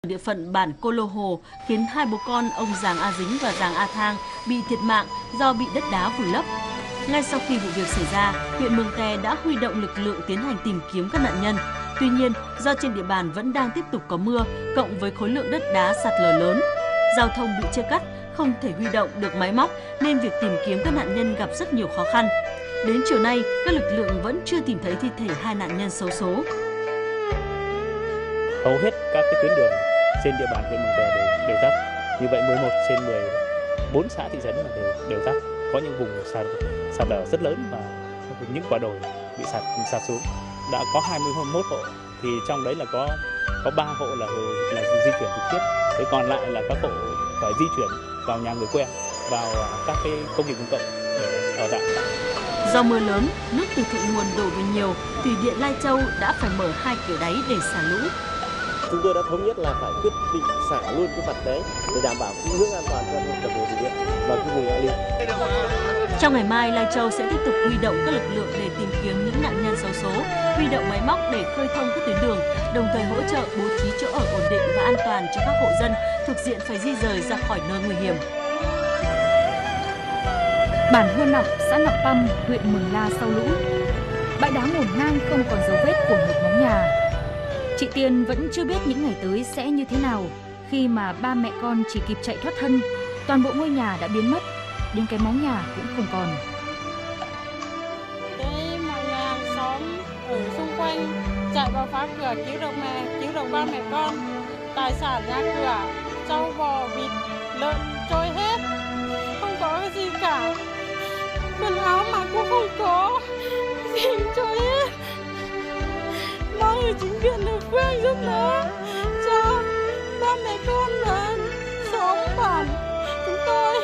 Địa phận bản Cô Lô Hồ khiến hai bố con ông Giàng A Dính và Giàng A Thang bị thiệt mạng do bị đất đá vùi lấp. Ngay sau khi vụ việc xảy ra, huyện Mường Tè đã huy động lực lượng tiến hành tìm kiếm các nạn nhân. Tuy nhiên, do trên địa bàn vẫn đang tiếp tục có mưa, cộng với khối lượng đất đá sạt lở lớn, giao thông bị chia cắt, không thể huy động được máy móc nên việc tìm kiếm các nạn nhân gặp rất nhiều khó khăn. Đến chiều nay, các lực lượng vẫn chưa tìm thấy thi thể hai nạn nhân xấu số. Hầu hết các tuyến đường trên địa bàn huyện Mường Tè đều tắc. Như vậy 11 trên 14 xã thị trấn đều tắc. Có những vùng sạt lở rất lớn và những quả đồi bị sạt xuống. Đã có 21 hộ, thì trong đấy là có 3 hộ là di chuyển trực tiếp. Thế còn lại là các hộ phải di chuyển vào nhà người quen, vào các cái công trình công cộng để ở tạm. Do mưa lớn, nước từ thượng nguồn đổ về nhiều, thủy điện Lai Châu đã phải mở 2 cửa đáy để xả lũ. Chúng tôi đã thống nhất là phải quyết định xả luôn cái mặt đấy để đảm bảo cái hướng an toàn cho toàn bộ thủy điện và cái vùng hạ lưu. Trong ngày mai, Lai Châu sẽ tiếp tục huy động các lực lượng để tìm kiếm những nạn nhân xấu số, huy động máy móc để khơi thông các tuyến đường, đồng thời hỗ trợ bố trí chỗ ở ổn định và an toàn cho các hộ dân thuộc diện phải di rời ra khỏi nơi nguy hiểm. Bản Hua Nọng, xã Nọng Păm, huyện Mường La sau lũ. Bãi đá ngổn ngang không còn dấu vết của một móng nhà. Chị Tiên vẫn chưa biết những ngày tới sẽ như thế nào khi mà ba mẹ con chỉ kịp chạy thoát thân, toàn bộ ngôi nhà đã biến mất, đến cái móng nhà cũng không còn. Thế mọi nhà xóm ở xung quanh chạy vào phá cửa cứu được ba mẹ con, tài sản nhà cửa, trâu bò vịt lợn trôi hết, không có cái gì cả, quần áo mà cũng không có, gì trôi hết. Mong chính quyền địa phương giúp đỡ cho ba mẹ con và xóm bản chúng tôi.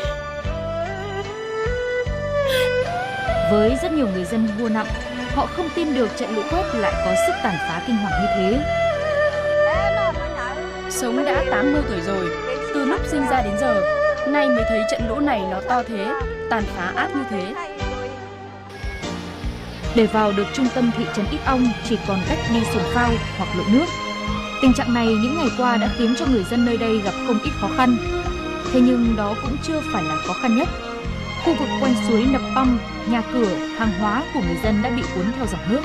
Với rất nhiều người dân Hua Nọng, họ không tin được trận lũ quét lại có sức tàn phá kinh hoàng như thế. Sống đã 80 tuổi rồi, từ lúc sinh ra đến giờ, nay mới thấy trận lũ này nó to thế, tàn phá ác như thế. Để vào được trung tâm thị trấn Ít Ong chỉ còn cách đi xuồng phao hoặc lội nước. Tình trạng này những ngày qua đã khiến cho người dân nơi đây gặp không ít khó khăn. Thế nhưng đó cũng chưa phải là khó khăn nhất. Khu vực quanh suối Nập Păm, nhà cửa, hàng hóa của người dân đã bị cuốn theo dòng nước.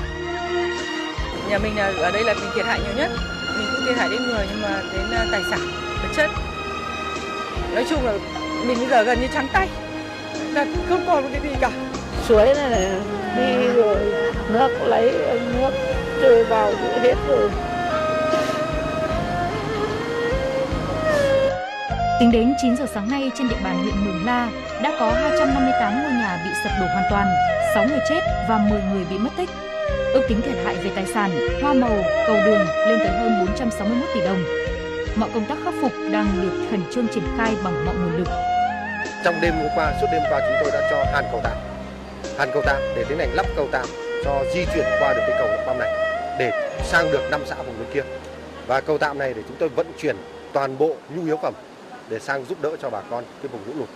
Nhà mình ở đây là mình thiệt hại nhiều nhất. Mình cũng thiệt hại đến người nhưng mà đến tài sản, vật chất. Nói chung là mình bây giờ gần như trắng tay, là không còn một cái gì cả. Suối này đi rồi nước lấy nước trôi vào hết rồi. Tính đến 9 giờ sáng nay trên địa bàn huyện Mường La đã có 258 ngôi nhà bị sập đổ hoàn toàn, 6 người chết và 10 người bị mất tích. Ước tính thiệt hại về tài sản, hoa màu, cầu đường lên tới hơn 461 tỷ đồng. Mọi công tác khắc phục đang được khẩn trương triển khai bằng mọi nguồn lực. Trong đêm hôm qua, suốt đêm qua chúng tôi đã cho hàn cầu tạm để tiến hành lắp cầu tạm cho di chuyển qua được cái cầu Nậm Păm này để sang được 5 xã vùng bên kia. Và cầu tạm này để chúng tôi vận chuyển toàn bộ nhu yếu phẩm để sang giúp đỡ cho bà con cái vùng lũ lụt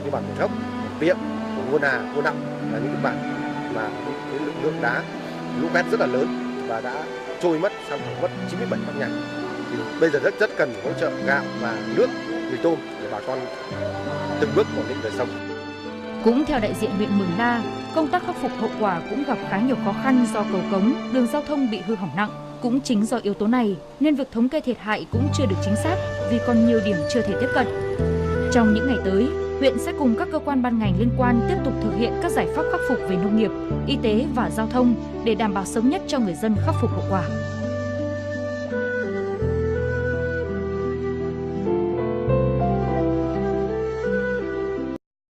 như bản Mường Hốc, Việm, vùng Hua Nà, Hua Nọng là những bản mà cái lượng nước đá lũ quét rất là lớn và đã trôi mất, sang mất 97 căn nhà. Thì bây giờ rất cần hỗ trợ gạo và nước, mì tôm để bà con từng bước ổn định đời sống. Cũng theo đại diện huyện Mường La, công tác khắc phục hậu quả cũng gặp khá nhiều khó khăn do cầu cống, đường giao thông bị hư hỏng nặng. Cũng chính do yếu tố này nên việc thống kê thiệt hại cũng chưa được chính xác vì còn nhiều điểm chưa thể tiếp cận. Trong những ngày tới, huyện sẽ cùng các cơ quan ban ngành liên quan tiếp tục thực hiện các giải pháp khắc phục về nông nghiệp, y tế và giao thông để đảm bảo sớm nhất cho người dân khắc phục hậu quả.